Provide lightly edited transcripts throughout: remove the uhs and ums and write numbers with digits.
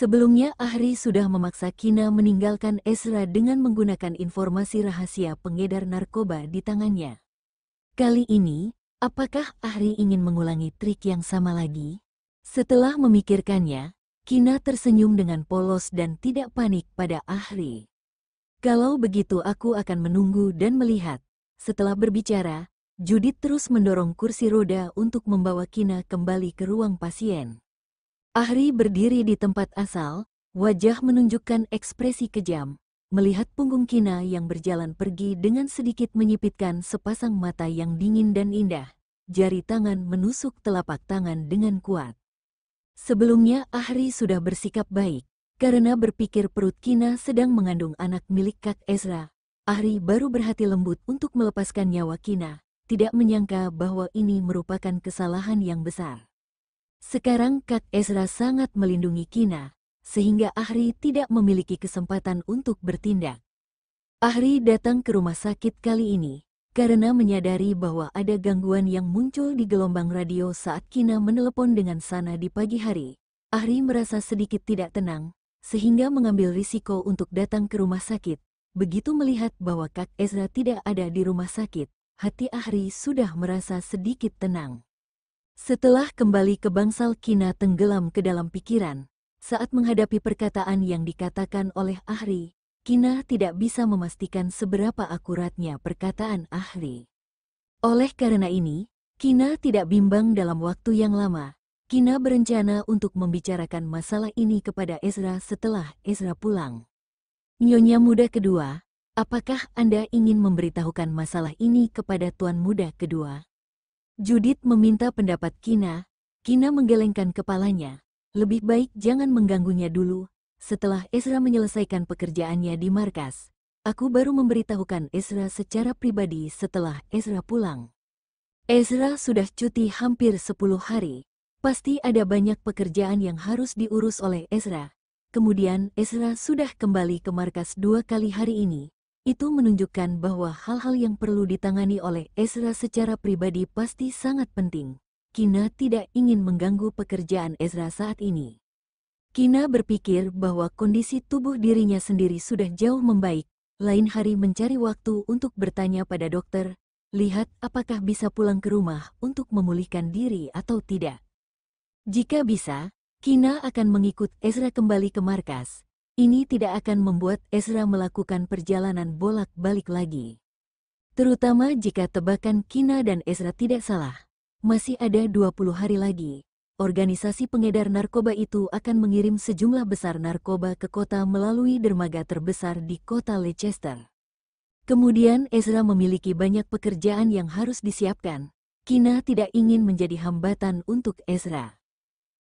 Sebelumnya Ahri sudah memaksa Kina meninggalkan Ezra dengan menggunakan informasi rahasia pengedar narkoba di tangannya. Kali ini, apakah Ahri ingin mengulangi trik yang sama lagi? Setelah memikirkannya, Kina tersenyum dengan polos dan tidak panik pada Ahri. Kalau begitu aku akan menunggu dan melihat. Setelah berbicara, Judith terus mendorong kursi roda untuk membawa Kina kembali ke ruang pasien. Ahri berdiri di tempat asal, wajah menunjukkan ekspresi kejam, melihat punggung Kina yang berjalan pergi dengan sedikit menyipitkan sepasang mata yang dingin dan indah. Jari tangan menusuk telapak tangan dengan kuat. Sebelumnya Ahri sudah bersikap baik, karena berpikir perut Kina sedang mengandung anak milik Kak Ezra. Ahri baru berhati lembut untuk melepaskan nyawa Kina, tidak menyangka bahwa ini merupakan kesalahan yang besar. Sekarang Kak Ezra sangat melindungi Kina, sehingga Ahri tidak memiliki kesempatan untuk bertindak. Ahri datang ke rumah sakit kali ini, karena menyadari bahwa ada gangguan yang muncul di gelombang radio saat Kina menelepon dengan Sana di pagi hari. Ahri merasa sedikit tidak tenang, sehingga mengambil risiko untuk datang ke rumah sakit. Begitu melihat bahwa Kak Ezra tidak ada di rumah sakit, hati Ahri sudah merasa sedikit tenang. Setelah kembali ke bangsal, Kina tenggelam ke dalam pikiran. Saat menghadapi perkataan yang dikatakan oleh Ahri, Kina tidak bisa memastikan seberapa akuratnya perkataan Ahri. Oleh karena ini, Kina tidak bimbang dalam waktu yang lama. Kina berencana untuk membicarakan masalah ini kepada Ezra setelah Ezra pulang. Nyonya muda kedua, apakah Anda ingin memberitahukan masalah ini kepada Tuan muda kedua? Judith meminta pendapat Kina. Kina menggelengkan kepalanya. Lebih baik jangan mengganggunya dulu. Setelah Ezra menyelesaikan pekerjaannya di markas, aku baru memberitahukan Ezra secara pribadi setelah Ezra pulang. Ezra sudah cuti hampir 10 hari. Pasti ada banyak pekerjaan yang harus diurus oleh Ezra. Kemudian Ezra sudah kembali ke markas 2 kali hari ini. Itu menunjukkan bahwa hal-hal yang perlu ditangani oleh Ezra secara pribadi pasti sangat penting. Kina tidak ingin mengganggu pekerjaan Ezra saat ini. Kina berpikir bahwa kondisi tubuh dirinya sendiri sudah jauh membaik. Lain hari mencari waktu untuk bertanya pada dokter, lihat apakah bisa pulang ke rumah untuk memulihkan diri atau tidak. Jika bisa, Kina akan mengikut Ezra kembali ke markas. Ini tidak akan membuat Ezra melakukan perjalanan bolak-balik lagi. Terutama jika tebakan Kina dan Ezra tidak salah. Masih ada 20 hari lagi. Organisasi pengedar narkoba itu akan mengirim sejumlah besar narkoba ke kota melalui dermaga terbesar di kota Leicester. Kemudian Ezra memiliki banyak pekerjaan yang harus disiapkan. Kina tidak ingin menjadi hambatan untuk Ezra.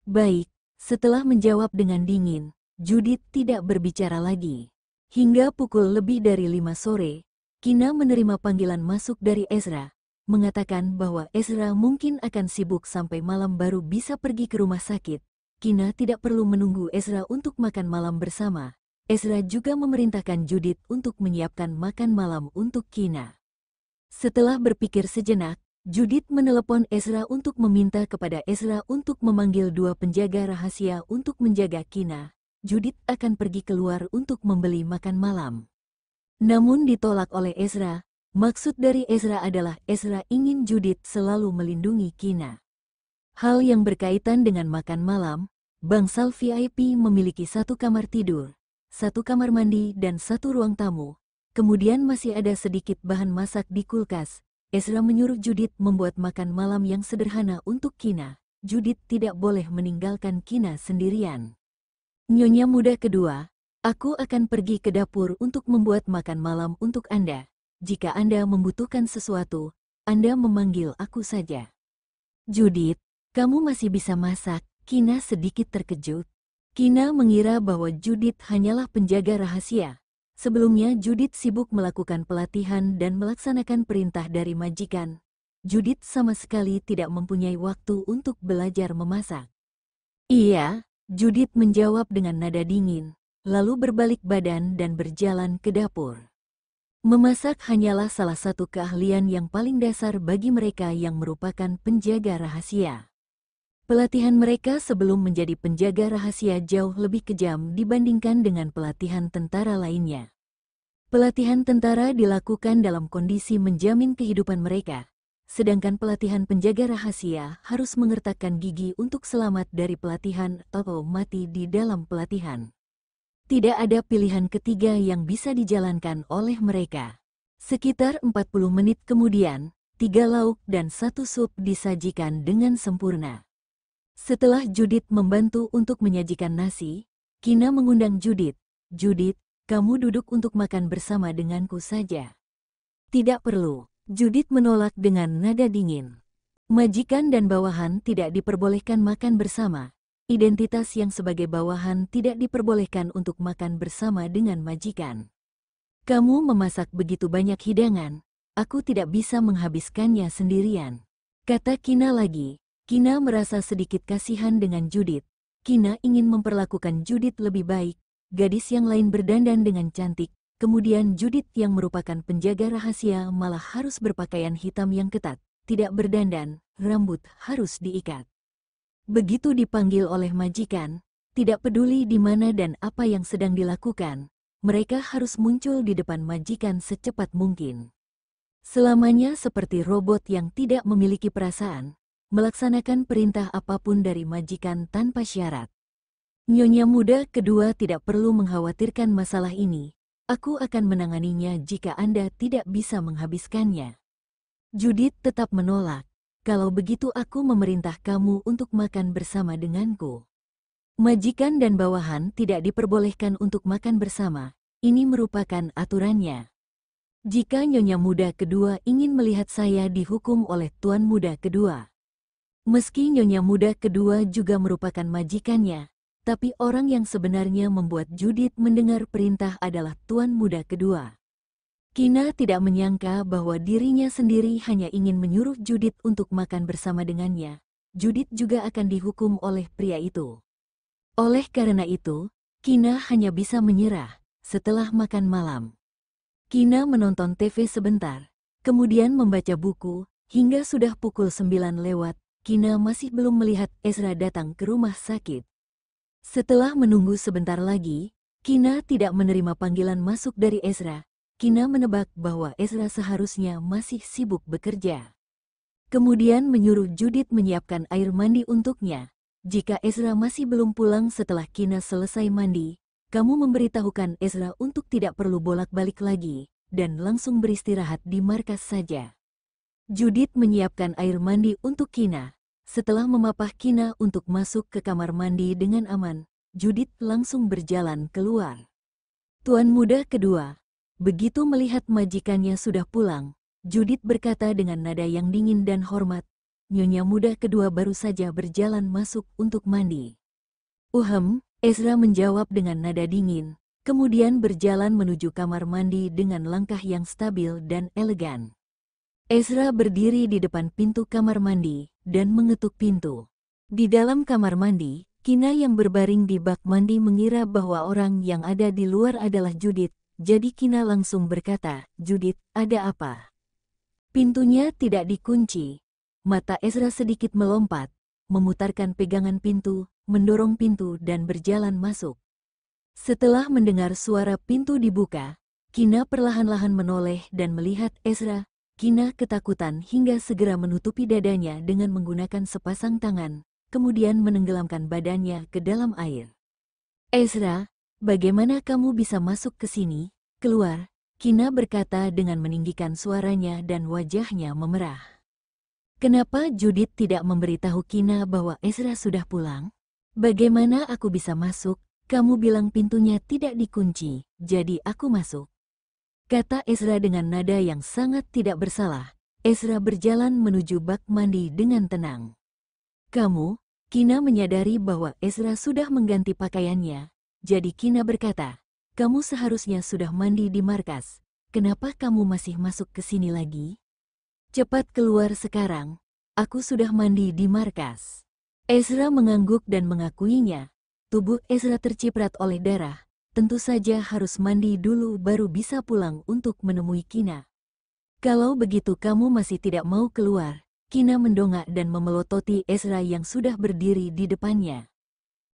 Baik, setelah menjawab dengan dingin, Judith tidak berbicara lagi. Hingga pukul lebih dari 5 sore, Kina menerima panggilan masuk dari Ezra, mengatakan bahwa Ezra mungkin akan sibuk sampai malam baru bisa pergi ke rumah sakit. Kina tidak perlu menunggu Ezra untuk makan malam bersama. Ezra juga memerintahkan Judith untuk menyiapkan makan malam untuk Kina. Setelah berpikir sejenak, Judith menelepon Ezra untuk meminta kepada Ezra untuk memanggil 2 penjaga rahasia untuk menjaga Kina. Judith akan pergi keluar untuk membeli makan malam. Namun ditolak oleh Ezra. Maksud dari Ezra adalah Ezra ingin Judith selalu melindungi Kina. Hal yang berkaitan dengan makan malam, bangsal VIP memiliki 1 kamar tidur, 1 kamar mandi dan 1 ruang tamu. Kemudian masih ada sedikit bahan masak di kulkas. Ezra menyuruh Judith membuat makan malam yang sederhana untuk Kina. Judith tidak boleh meninggalkan Kina sendirian. Nyonya muda kedua, aku akan pergi ke dapur untuk membuat makan malam untuk Anda. Jika Anda membutuhkan sesuatu, Anda memanggil aku saja. Judith, kamu masih bisa masak? Kina sedikit terkejut. Kina mengira bahwa Judith hanyalah penjaga rahasia. Sebelumnya Judith sibuk melakukan pelatihan dan melaksanakan perintah dari majikan. Judith sama sekali tidak mempunyai waktu untuk belajar memasak. Iya, Judith menjawab dengan nada dingin, lalu berbalik badan dan berjalan ke dapur. Memasak hanyalah salah satu keahlian yang paling dasar bagi mereka yang merupakan penjaga rahasia. Pelatihan mereka sebelum menjadi penjaga rahasia jauh lebih kejam dibandingkan dengan pelatihan tentara lainnya. Pelatihan tentara dilakukan dalam kondisi menjamin kehidupan mereka, sedangkan pelatihan penjaga rahasia harus mengertakkan gigi untuk selamat dari pelatihan atau mati di dalam pelatihan. Tidak ada pilihan ketiga yang bisa dijalankan oleh mereka. Sekitar 40 menit kemudian, 3 lauk dan 1 sup disajikan dengan sempurna. Setelah Judith membantu untuk menyajikan nasi, Kina mengundang Judith. "Judith, kamu duduk untuk makan bersama denganku saja." "Tidak perlu," Judith menolak dengan nada dingin. Majikan dan bawahan tidak diperbolehkan makan bersama. Identitas yang sebagai bawahan tidak diperbolehkan untuk makan bersama dengan majikan. "Kamu memasak begitu banyak hidangan, aku tidak bisa menghabiskannya sendirian," kata Kina lagi. Kina merasa sedikit kasihan dengan Judith. Kina ingin memperlakukan Judith lebih baik. Gadis yang lain berdandan dengan cantik, kemudian Judith yang merupakan penjaga rahasia malah harus berpakaian hitam yang ketat, tidak berdandan, rambut harus diikat. Begitu dipanggil oleh majikan, tidak peduli di mana dan apa yang sedang dilakukan, mereka harus muncul di depan majikan secepat mungkin. Selamanya seperti robot yang tidak memiliki perasaan, melaksanakan perintah apapun dari majikan tanpa syarat. "Nyonya muda kedua tidak perlu mengkhawatirkan masalah ini. Aku akan menanganinya jika Anda tidak bisa menghabiskannya." Judith tetap menolak. "Kalau begitu aku memerintah kamu untuk makan bersama denganku." Majikan dan bawahan tidak diperbolehkan untuk makan bersama. Ini merupakan aturannya. Jika Nyonya muda kedua ingin melihat saya dihukum oleh Tuan muda kedua. Meski Nyonya muda kedua juga merupakan majikannya, tapi orang yang sebenarnya membuat Judith mendengar perintah adalah Tuan muda kedua. Kina tidak menyangka bahwa dirinya sendiri hanya ingin menyuruh Judith untuk makan bersama dengannya. Judith juga akan dihukum oleh pria itu. Oleh karena itu, Kina hanya bisa menyerah setelah makan malam. Kina menonton TV sebentar, kemudian membaca buku, hingga sudah pukul 9 lewat. Kina masih belum melihat Ezra datang ke rumah sakit. Setelah menunggu sebentar lagi, Kina tidak menerima panggilan masuk dari Ezra. Kina menebak bahwa Ezra seharusnya masih sibuk bekerja. Kemudian menyuruh Judith menyiapkan air mandi untuknya. Jika Ezra masih belum pulang setelah Kina selesai mandi, kamu memberitahukan Ezra untuk tidak perlu bolak-balik lagi, dan langsung beristirahat di markas saja. Judith menyiapkan air mandi untuk Kina. Setelah memapah Kina untuk masuk ke kamar mandi dengan aman, Judith langsung berjalan keluar. Tuan muda kedua. Begitu melihat majikannya sudah pulang, Judith berkata dengan nada yang dingin dan hormat, "Nyonya muda kedua baru saja berjalan masuk untuk mandi." Ezra menjawab dengan nada dingin, kemudian berjalan menuju kamar mandi dengan langkah yang stabil dan elegan. Ezra berdiri di depan pintu kamar mandi dan mengetuk pintu. Di dalam kamar mandi, Kina yang berbaring di bak mandi mengira bahwa orang yang ada di luar adalah Judith, jadi Kina langsung berkata, "Judith, ada apa?" Pintunya tidak dikunci. Mata Ezra sedikit melompat, memutarkan pegangan pintu, mendorong pintu dan berjalan masuk. Setelah mendengar suara pintu dibuka, Kina perlahan-lahan menoleh dan melihat Ezra. Kina ketakutan hingga segera menutupi dadanya dengan menggunakan sepasang tangan, kemudian menenggelamkan badannya ke dalam air. "Ezra, bagaimana kamu bisa masuk ke sini? Keluar," Kina berkata dengan meninggikan suaranya dan wajahnya memerah. Kenapa Judith tidak memberitahu Kina bahwa Ezra sudah pulang? "Bagaimana aku bisa masuk? Kamu bilang pintunya tidak dikunci, jadi aku masuk," kata Ezra dengan nada yang sangat tidak bersalah. Ezra berjalan menuju bak mandi dengan tenang. "Kamu?" Kina menyadari bahwa Ezra sudah mengganti pakaiannya, jadi Kina berkata, "Kamu seharusnya sudah mandi di markas. Kenapa kamu masih masuk ke sini lagi? Cepat keluar sekarang. Aku sudah mandi di markas." Ezra mengangguk dan mengakuinya. Tubuh Ezra terciprat oleh darah. Tentu saja harus mandi dulu baru bisa pulang untuk menemui Kina. "Kalau begitu kamu masih tidak mau keluar," Kina mendongak dan memelototi Ezra yang sudah berdiri di depannya.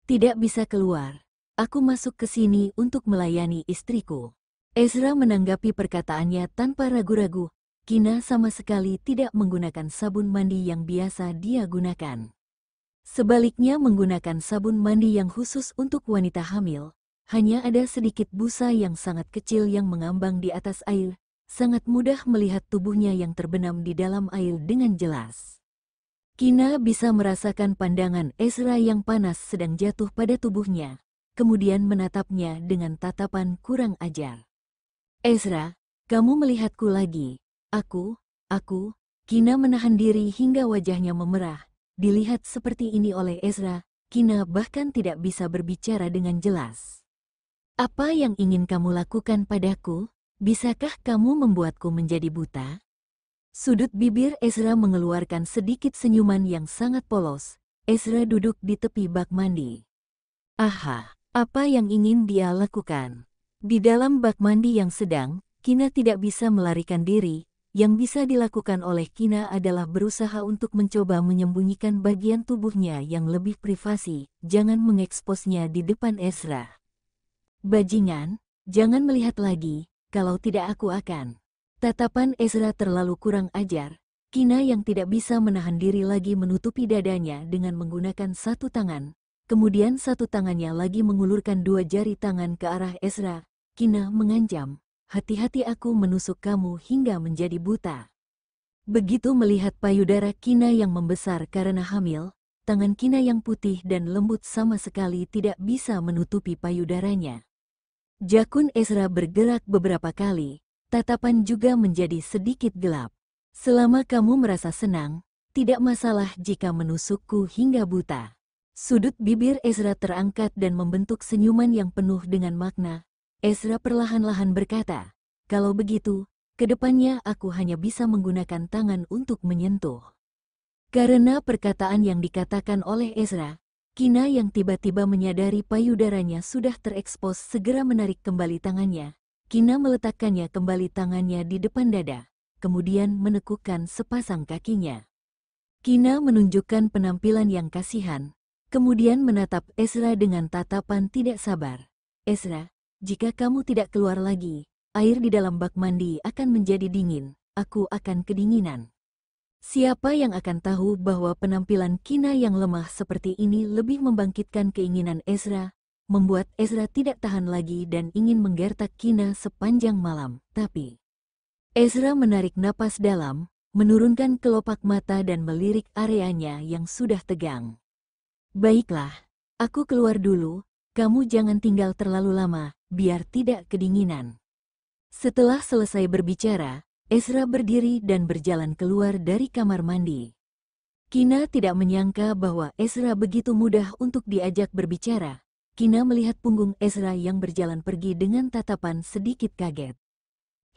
Tidak bisa keluar. Aku masuk ke sini untuk melayani istriku. Ezra menanggapi perkataannya tanpa ragu-ragu. Kina sama sekali tidak menggunakan sabun mandi yang biasa dia gunakan. Sebaliknya menggunakan sabun mandi yang khusus untuk wanita hamil. Hanya ada sedikit busa yang sangat kecil yang mengambang di atas air. Sangat mudah melihat tubuhnya yang terbenam di dalam air dengan jelas. Kina bisa merasakan pandangan Ezra yang panas sedang jatuh pada tubuhnya, kemudian menatapnya dengan tatapan kurang ajar. Ezra, kamu melihatku lagi. Aku. Kina menahan diri hingga wajahnya memerah. Dilihat seperti ini oleh Ezra, Kina bahkan tidak bisa berbicara dengan jelas. Apa yang ingin kamu lakukan padaku? Bisakah kamu membuatku menjadi buta? Sudut bibir Ezra mengeluarkan sedikit senyuman yang sangat polos. Ezra duduk di tepi bak mandi. Aha, apa yang ingin dia lakukan? Di dalam bak mandi yang sedang, Kina tidak bisa melarikan diri. Yang bisa dilakukan oleh Kina adalah berusaha untuk mencoba menyembunyikan bagian tubuhnya yang lebih privasi. Jangan mengeksposnya di depan Ezra. Bajingan, jangan melihat lagi. Kalau tidak aku akan. Tatapan Ezra terlalu kurang ajar. Kina yang tidak bisa menahan diri lagi menutupi dadanya dengan menggunakan satu tangan. Kemudian satu tangannya lagi mengulurkan dua jari tangan ke arah Ezra. Kina mengancam, hati-hati aku menusuk kamu hingga menjadi buta. Begitu melihat payudara Kina yang membesar karena hamil, tangan Kina yang putih dan lembut sama sekali tidak bisa menutupi payudaranya. Jakun Ezra bergerak beberapa kali, tatapan juga menjadi sedikit gelap. Selama kamu merasa senang, tidak masalah jika menusukku hingga buta. Sudut bibir Ezra terangkat dan membentuk senyuman yang penuh dengan makna. Ezra perlahan-lahan berkata, kalau begitu, kedepannya aku hanya bisa menggunakan tangan untuk menyentuh. Karena perkataan yang dikatakan oleh Ezra, Kina yang tiba-tiba menyadari payudaranya sudah terekspos segera menarik kembali tangannya. Kina meletakkannya kembali tangannya di depan dada, kemudian menekukkan sepasang kakinya. Kina menunjukkan penampilan yang kasihan, kemudian menatap Ezra dengan tatapan tidak sabar. Ezra, jika kamu tidak keluar lagi, air di dalam bak mandi akan menjadi dingin, aku akan kedinginan. Siapa yang akan tahu bahwa penampilan Kina yang lemah seperti ini lebih membangkitkan keinginan Ezra, membuat Ezra tidak tahan lagi dan ingin menggertak Kina sepanjang malam. Tapi Ezra menarik napas dalam, menurunkan kelopak mata dan melirik areanya yang sudah tegang. Baiklah, aku keluar dulu, kamu jangan tinggal terlalu lama, biar tidak kedinginan. Setelah selesai berbicara, Ezra berdiri dan berjalan keluar dari kamar mandi. Kina tidak menyangka bahwa Ezra begitu mudah untuk diajak berbicara. Kina melihat punggung Ezra yang berjalan pergi dengan tatapan sedikit kaget.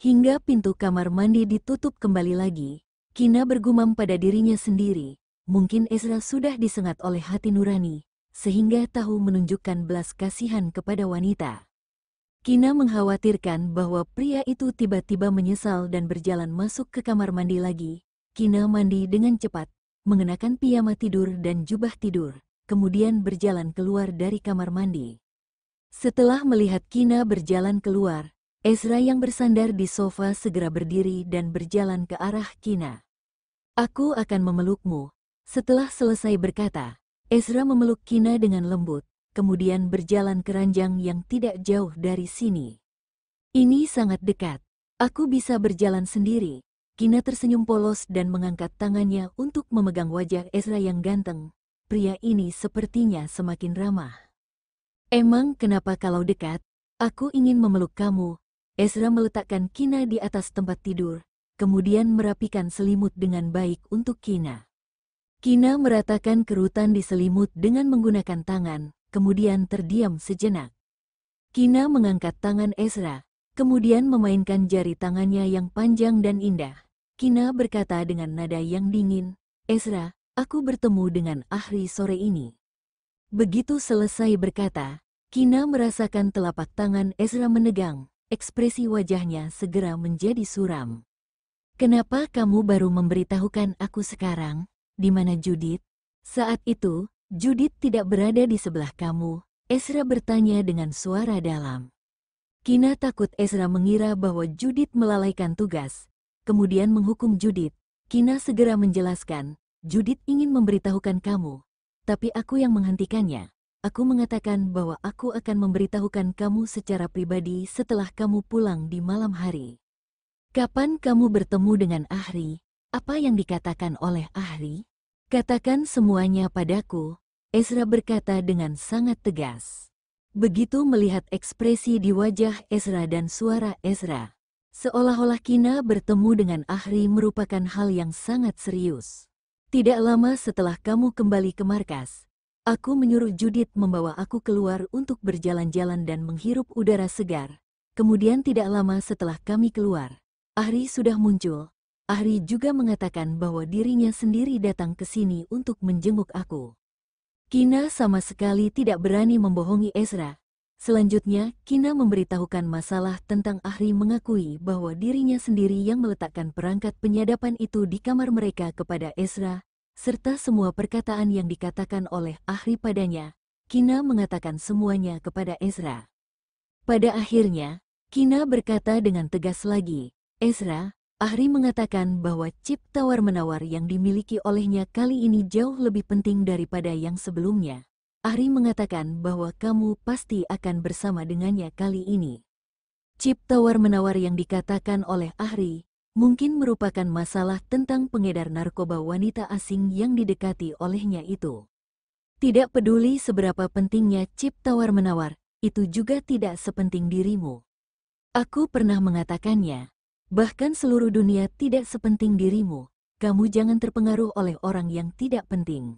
Hingga pintu kamar mandi ditutup kembali lagi, Kina bergumam pada dirinya sendiri. Mungkin Ezra sudah disengat oleh hati nurani, sehingga tahu menunjukkan belas kasihan kepada wanita. Kina mengkhawatirkan bahwa pria itu tiba-tiba menyesal dan berjalan masuk ke kamar mandi lagi. Kina mandi dengan cepat, mengenakan piyama tidur dan jubah tidur, kemudian berjalan keluar dari kamar mandi. Setelah melihat Kina berjalan keluar, Ezra yang bersandar di sofa segera berdiri dan berjalan ke arah Kina. Aku akan memelukmu. Setelah selesai berkata, Ezra memeluk Kina dengan lembut. Kemudian berjalan ke ranjang yang tidak jauh dari sini. Ini sangat dekat. Aku bisa berjalan sendiri. Kina tersenyum polos dan mengangkat tangannya untuk memegang wajah Ezra yang ganteng. Pria ini sepertinya semakin ramah. Emang kenapa kalau dekat? Aku ingin memeluk kamu. Ezra meletakkan Kina di atas tempat tidur, kemudian merapikan selimut dengan baik untuk Kina. Kina meratakan kerutan di selimut dengan menggunakan tangan. Kemudian terdiam sejenak. Kina mengangkat tangan Ezra, kemudian memainkan jari tangannya yang panjang dan indah. Kina berkata dengan nada yang dingin, Ezra, aku bertemu dengan Ahri sore ini. Begitu selesai berkata, Kina merasakan telapak tangan Ezra menegang, ekspresi wajahnya segera menjadi suram. Kenapa kamu baru memberitahukan aku sekarang? Di mana Judith? Saat itu, Judith tidak berada di sebelah kamu, Ezra bertanya dengan suara dalam. Kina takut Ezra mengira bahwa Judith melalaikan tugas, kemudian menghukum Judith. Kina segera menjelaskan, Judith ingin memberitahukan kamu, tapi aku yang menghentikannya. Aku mengatakan bahwa aku akan memberitahukan kamu secara pribadi setelah kamu pulang di malam hari. Kapan kamu bertemu dengan Ahri? Apa yang dikatakan oleh Ahri? Katakan semuanya padaku, Ezra berkata dengan sangat tegas. Begitu melihat ekspresi di wajah Ezra dan suara Ezra, seolah-olah Kina bertemu dengan Ahri merupakan hal yang sangat serius. Tidak lama setelah kamu kembali ke markas, aku menyuruh Judith membawa aku keluar untuk berjalan-jalan dan menghirup udara segar. Kemudian tidak lama setelah kami keluar, Ahri sudah muncul. Ahri juga mengatakan bahwa dirinya sendiri datang ke sini untuk menjenguk aku. Kina sama sekali tidak berani membohongi Ezra. Selanjutnya, Kina memberitahukan masalah tentang Ahri mengakui bahwa dirinya sendiri yang meletakkan perangkat penyadapan itu di kamar mereka kepada Ezra, serta semua perkataan yang dikatakan oleh Ahri padanya. Kina mengatakan semuanya kepada Ezra. Pada akhirnya, Kina berkata dengan tegas lagi, Ezra, Ahri mengatakan bahwa chip tawar-menawar yang dimiliki olehnya kali ini jauh lebih penting daripada yang sebelumnya. Ahri mengatakan bahwa kamu pasti akan bersama dengannya kali ini. Chip tawar-menawar yang dikatakan oleh Ahri mungkin merupakan masalah tentang pengedar narkoba wanita asing yang didekati olehnya itu. Tidak peduli seberapa pentingnya chip tawar-menawar, itu juga tidak sepenting dirimu. Aku pernah mengatakannya. Bahkan seluruh dunia tidak sepenting dirimu, kamu jangan terpengaruh oleh orang yang tidak penting.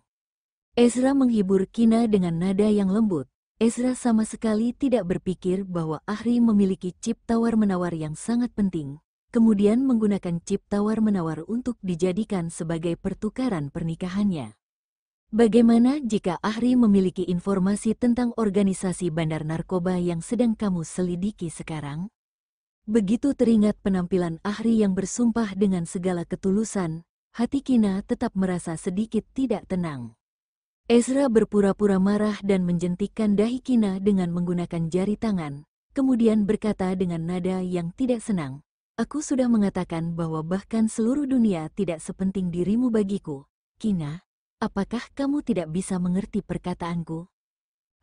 Ezra menghibur Kina dengan nada yang lembut. Ezra sama sekali tidak berpikir bahwa Ahri memiliki chip tawar-menawar yang sangat penting, kemudian menggunakan chip tawar-menawar untuk dijadikan sebagai pertukaran pernikahannya. Bagaimana jika Ahri memiliki informasi tentang organisasi bandar narkoba yang sedang kamu selidiki sekarang? Begitu teringat penampilan Ahri yang bersumpah dengan segala ketulusan, hati Kina tetap merasa sedikit tidak tenang. Ezra berpura-pura marah dan menjentikkan dahi Kina dengan menggunakan jari tangan, kemudian berkata dengan nada yang tidak senang, Aku sudah mengatakan bahwa bahkan seluruh dunia tidak sepenting dirimu bagiku. Kina, apakah kamu tidak bisa mengerti perkataanku?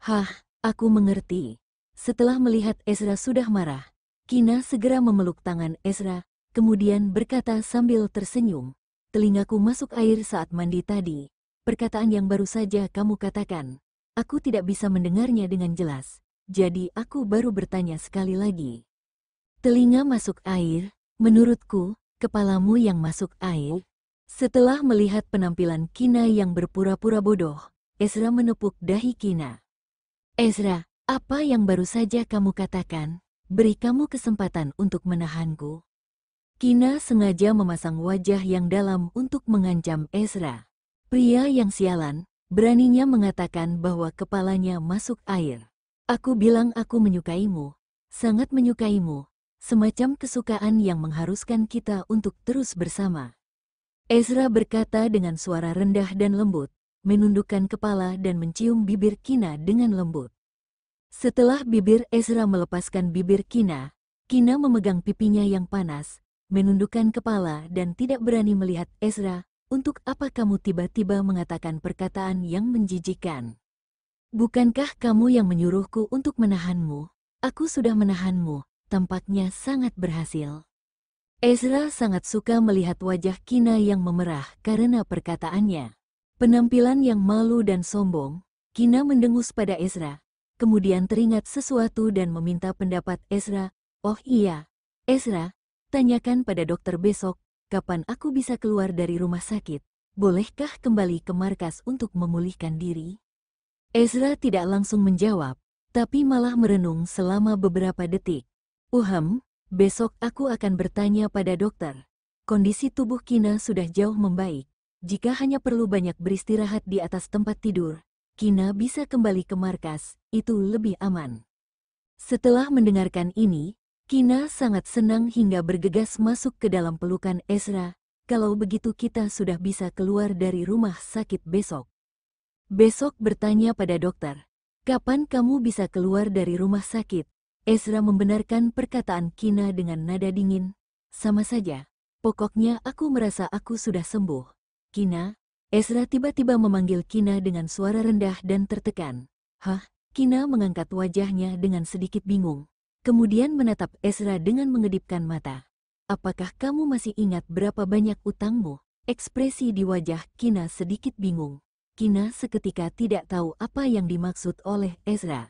Hah, aku mengerti. Setelah melihat Ezra sudah marah, Kina segera memeluk tangan Ezra, kemudian berkata sambil tersenyum, telingaku masuk air saat mandi tadi. Perkataan yang baru saja kamu katakan, aku tidak bisa mendengarnya dengan jelas, jadi aku baru bertanya sekali lagi. Telinga masuk air, menurutku, kepalamu yang masuk air. Setelah melihat penampilan Kina yang berpura-pura bodoh, Ezra menepuk dahi Kina. Ezra, apa yang baru saja kamu katakan? Beri kamu kesempatan untuk menahanku. Kina sengaja memasang wajah yang dalam untuk mengancam Ezra. Pria yang sialan, beraninya mengatakan bahwa kepalanya masuk air. Aku bilang aku menyukaimu, sangat menyukaimu, semacam kesukaan yang mengharuskan kita untuk terus bersama. Ezra berkata dengan suara rendah dan lembut, menundukkan kepala dan mencium bibir Kina dengan lembut. Setelah bibir Ezra melepaskan bibir Kina, Kina memegang pipinya yang panas, menundukkan kepala dan tidak berani melihat Ezra. Untuk apa kamu tiba-tiba mengatakan perkataan yang menjijikkan? Bukankah kamu yang menyuruhku untuk menahanmu? Aku sudah menahanmu, tampaknya sangat berhasil. Ezra sangat suka melihat wajah Kina yang memerah karena perkataannya. Penampilan yang malu dan sombong, Kina mendengus pada Ezra. Kemudian teringat sesuatu dan meminta pendapat Ezra. Oh iya, Ezra, tanyakan pada dokter besok, kapan aku bisa keluar dari rumah sakit? Bolehkah kembali ke markas untuk memulihkan diri? Ezra tidak langsung menjawab, tapi malah merenung selama beberapa detik. Besok aku akan bertanya pada dokter. Kondisi tubuh Kina sudah jauh membaik. Jika hanya perlu banyak beristirahat di atas tempat tidur, Kina bisa kembali ke markas, itu lebih aman. Setelah mendengarkan ini, Kina sangat senang hingga bergegas masuk ke dalam pelukan Ezra. Kalau begitu kita sudah bisa keluar dari rumah sakit besok. Besok bertanya pada dokter, kapan kamu bisa keluar dari rumah sakit? Ezra membenarkan perkataan Kina dengan nada dingin. Sama saja. Pokoknya aku merasa aku sudah sembuh. Kina, Ezra tiba-tiba memanggil Kina dengan suara rendah dan tertekan. Hah? Kina mengangkat wajahnya dengan sedikit bingung. Kemudian menatap Ezra dengan mengedipkan mata. Apakah kamu masih ingat berapa banyak utangmu? Ekspresi di wajah Kina sedikit bingung. Kina seketika tidak tahu apa yang dimaksud oleh Ezra.